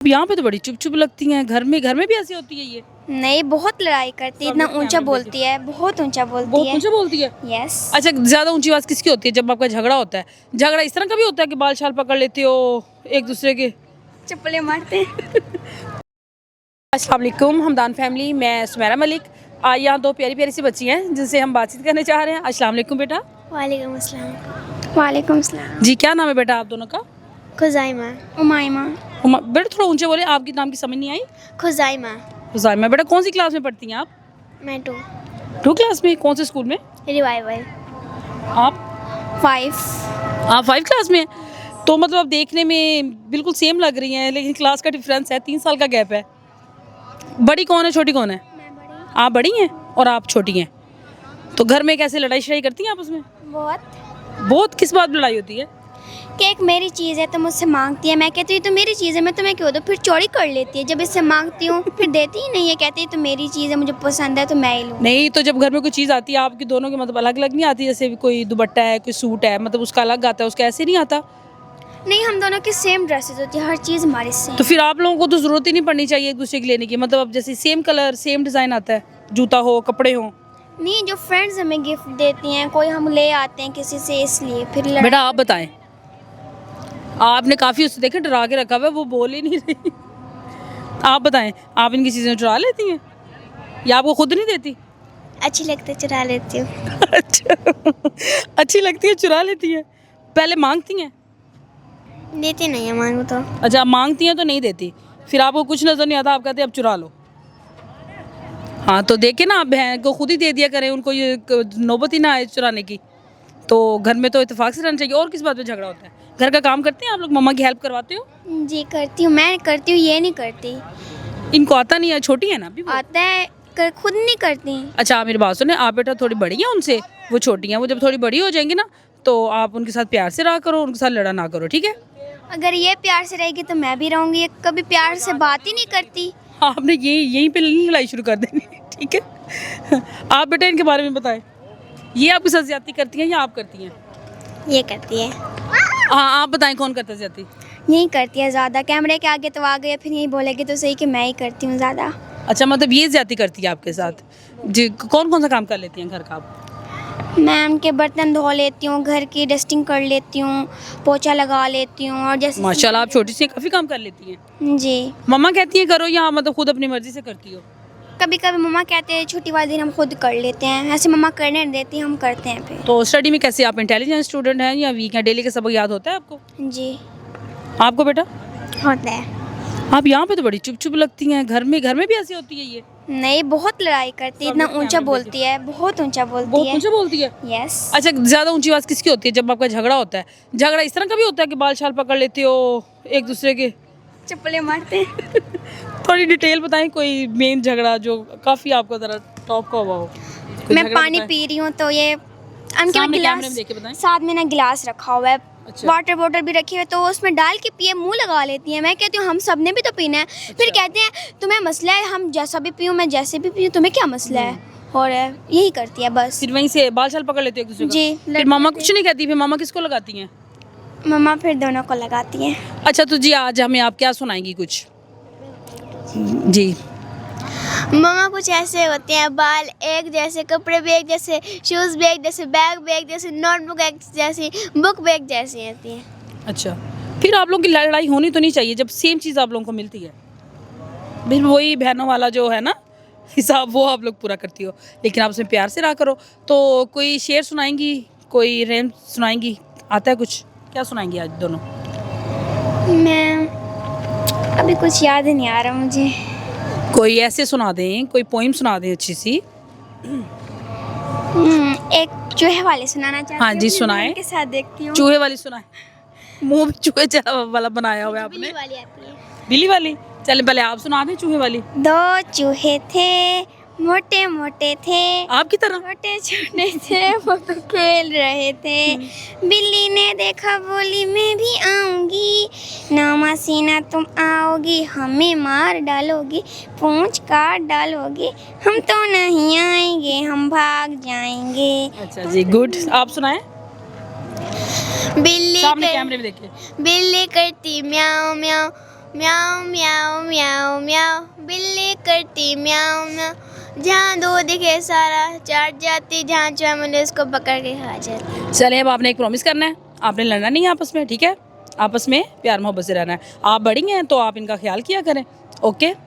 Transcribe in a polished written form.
यहाँ पे तो बड़ी चुप चुप लगती हैं। घर में भी ऐसी होती है ये? नहीं, बहुत लड़ाई करती है, इतना ऊंचा बोलती है, बहुत ऊंचा बोलती है। बहुत ऊंचा बोलती है? यस। अच्छा, ज्यादा ऊंची आवाज किसकी होती है जब आपका झगड़ा होता है? झगड़ा इस तरह का भी होता है कि बाल शाल पकड़ लेते हो एक दूसरे के? चप्पलें मारते हैं। अस्सलाम वालेकुम हमदान फैमिली, मैं सुमेरा मलिक। यहाँ दो प्यारी प्यारी सी बच्ची हैं जिनसे हम बातचीत करने चाह रहे हैं। अस्सलाम वालेकुम बेटा। वालेकुम अस्सलाम। वालेकुम अस्सलाम। जी, क्या नाम है बेटा आप दोनों का? खुजाइमा। उमाइमा। बेटा थोड़ा ऊंचे बोले, आपकी नाम की समझ नहीं आई। खुजाइमा। हुज़ैमा। बेटा कौन सी क्लास में पढ़ती हैं आप? मैं 2 क्लास में? कौन से स्कूल में? रिवाइवल। आप 5। आप 5 क्लास में हैं? तो मतलब आप देखने में बिल्कुल सेम लग रही हैं, लेकिन क्लास का डिफरेंस है, 3 साल का गैप है। बड़ी कौन है, छोटी कौन है? मैं बड़ी। आप बड़ी हैं और आप छोटी हैं। तो घर में कैसे लड़ाई शड़ाई करती हैं आपस में? बहुत किस बात पर लड़ाई होती है? केक मेरी चीज़ है तो मुझसे मांगती है, मैं कहती हूँ तो मेरी चीज़ है, मैं तुम्हें क्यों दूँ, फिर चोरी कर लेती है। जब इससे मांगती हूँ फिर देती ही नहीं है, कहती है तो मेरी चीज़ है, मुझे पसंद है तो मैं ही लूँ। नहीं, तो जब घर में कोई चीज़ आती है आपकी दोनों की मतलब अलग अलग नहीं आती? जैसे कोई दुपट्टा है, कोई सूट है, मतलब उसका अलग आता है, उसका ऐसे नहीं आता? नहीं, हम दोनों की सेम ड्रेसेस होती है, हर चीज़ हमारी सेम। तो फिर आप लोगों को तो ज़रूरत ही नहीं पड़नी चाहिए एक दूसरे की लेने की। मतलब अब जैसे सेम कलर सेम डिज़ाइन आता है, जूता हो कपड़े हो। नहीं, जो फ्रेंड्स हमें गिफ्ट देती हैं, कोई हम ले आते हैं किसी से, इसलिए फिर बेटा आप बताएं, आपने काफ़ी उससे देखे डरा के रखा हुआ है, वो बोल ही नहीं रही। आप बताएं, आप इनकी चीज़ें चुरा लेती हैं या आपको खुद नहीं देती? अच्छी लगती है, चुरा लेती हूँ। अच्छा, अच्छी लगती है चुरा लेती है। पहले मांगती हैं? देती नहीं है, मांगू तो। अच्छा, मांगती हैं तो नहीं देती, फिर आपको कुछ नज़र नहीं आता, आप कहते हैं अब चुरा लो। हाँ, तो देखे ना, आप बहन को खुद ही दे दिया करें, उनको ये नौबत ही ना आए चुराने की। तो घर में तो इत्तेफाक से रहना चाहिए। और किस बात पे झगड़ा होता है? घर का काम करते हैं आप लोग? मम्मा की हेल्प करवाते हो? जी करती हूँ, मैं करती हूँ, ये नहीं करती। इनको आता नहीं है, छोटी है ना अभी वो? आता है, खुद नहीं करती। अच्छा, आप मेरी बात सुने, आप बेटा थोड़ी बड़ी हैं उनसे, वो छोटी हैं। वो जब थोड़ी बड़ी हो जाएंगी ना तो आप उनके साथ प्यार से रहा करो, उनके साथ लड़ा ना करो, ठीक है? अगर ये प्यार से रहेगी तो मैं भी रहूँगी। कभी प्यार से बात ही नहीं करती। आपने यहीं पे लड़ाई शुरू कर देनी, ठीक है? आप बेटा इनके बारे में बताएं, ये आपके साथ ज्यादती करती हैं या आप करती हैं? ये करती है। हाँ, आप बताएं कौन करता है ज्यादती? यही करती है ज़्यादा। कैमरे के आगे तो आ गई, फिर यही बोलेगी तो सही कि मैं ही करती हूँ ज़्यादा। अच्छा, मतलब ये ज्यादती करती है आपके साथ? जी, कौन कौन सा काम कर लेती हैं घर का आप? मैं उनके बर्तन धो लेती हूँ, घर की डस्टिंग कर लेती हूँ, पोछा लगा लेती हूँ, और जैसे माशाल्लाह, आप छोटी सी काफ़ी काम कर लेती हैं। जी। मम्मा कहती है करो, या मतलब खुद अपनी मर्जी से करती हो? कभी कभी मम्मा कहते हैं छुट्टी वाले दिन हम खुद कर लेते हैं, ऐसे मम्मा करने नहीं देती, हम करते हैं फिर। तो स्टडी में कैसे, आप इंटेलिजेंट स्टूडेंट हैं या वीक हैं? डेली का सबक याद होता है आपको? जी आपको बेटा? होता है। आप यहाँ पे तो बड़ी चुप चुप लगती हैं। घर में भी ऐसी होती है ये? नहीं, बहुत लड़ाई करती है, इतना ऊंचा बोलती है, बहुत ऊंचा बोलती बहुत है। ऊंचा बोलती है? यस। अच्छा, ज्यादा ऊंची आवाज किसकी होती है जब आपका झगड़ा होता है? झगड़ा इस तरह का भी होता है कि बाल शाल पकड़ लेते हो एक दूसरे के? चप्पलें मारते हैं। थोड़ी डिटेल बताएं, कोई मेन झगड़ा जो काफी आपको जरा टॉप का हुआ हो। कोई मैं झगड़ा पानी बताएं। पी रही हूँ तो ये सामने कैमरे में देख के बताएं। साथ में ना गिलास रखा हुआ है, अच्छा। वाटर बॉटल भी रखी है, तो उसमें डाल के पिए, मुंह लगा लेती है। मैं कहती हूँ हम सब ने भी तो पीना है। फिर कहते हैं तुम्हें मसला है, हम जैसा भी पीऊँ, मैं जैसे भी पीऊँ, तुम्हें क्या मसला है? और यही करती है बस। फिर वहीं से बाल शाल पकड़ लेते हो एक दूसरे का? जी। फिर मम्मा कुछ नहीं कहती? फिर मम्मा किसको लगाती हैं? मम्मा फिर दोनों को लगाती हैं। अच्छा, तो जी आज हमें आप क्या सुनाएंगी कुछ? जी। मम्मा कुछ ऐसे होते हैं, बाल एक जैसे, कपड़े भी एक जैसे, शूज़ भी एक जैसे, बैग भी एक जैसे, नोटबुक एक जैसी, बुक भी एक जैसी होती है। अच्छा, फिर आप लोगों की लड़ाई होनी तो नहीं चाहिए जब सेम चीज़ आप लोगों को मिलती है। फिर वही बहनों वाला जो है ना हिसाब, वो आप लोग पूरा करती हो, लेकिन आप उसमें प्यार से रहा करो। तो कोई शेर सुनाएंगी, कोई रेम सुनाएंगी? आता है कुछ? क्या सुनाएंगी आज दोनों? मैं अभी कुछ याद नहीं आ रहा मुझे। कोई ऐसे सुना दें, कोई पोइम सुना दें अच्छी सी। एक चूहे वाले सुनाना चाहती हूँ। हाँ जी, अपनी सुनाएं। बहन के साथ देखती हूँ। चूहे वाली सुनाए। मुंह में चूहे वाला बनाया हुआ है बिल्ली आपने। वाली आती है। बिल्ली वाली? चले पहले आप सुना दें चूहे वाली। 2 चूहे थे, मोटे मोटे थे, आपकी तरह? छोटे छोटे थे, वो तो खेल रहे थे। बिल्ली ने देखा, बोली मैं भी आऊंगी, ना मासी ना तुम आओगी, हमें मार डालोगी, पूंछ काट डालोगी, हम तो नहीं आएंगे, हम भाग जाएंगे। अच्छा जी, गुड। आप सुनाएं। बिल्ली सामने कैमरे में देखिए। बिल्ली करती म्याऊं म्याऊं, म्याऊं म्याऊं म्याऊं म्याऊं, बिल्ली करती म्याऊं म्याऊं, जहाँ दो दिखे सारा चाट जाती, जहाँ चाहे मुझे उसको पकड़ के खा जाती। चलिए अब आपने एक प्रॉमिस करना है, आपने लड़ना नहीं है आपस में, ठीक है? आपस में प्यार मोहब्बत से रहना है। आप बड़ी हैं तो आप इनका ख्याल किया करें, ओके?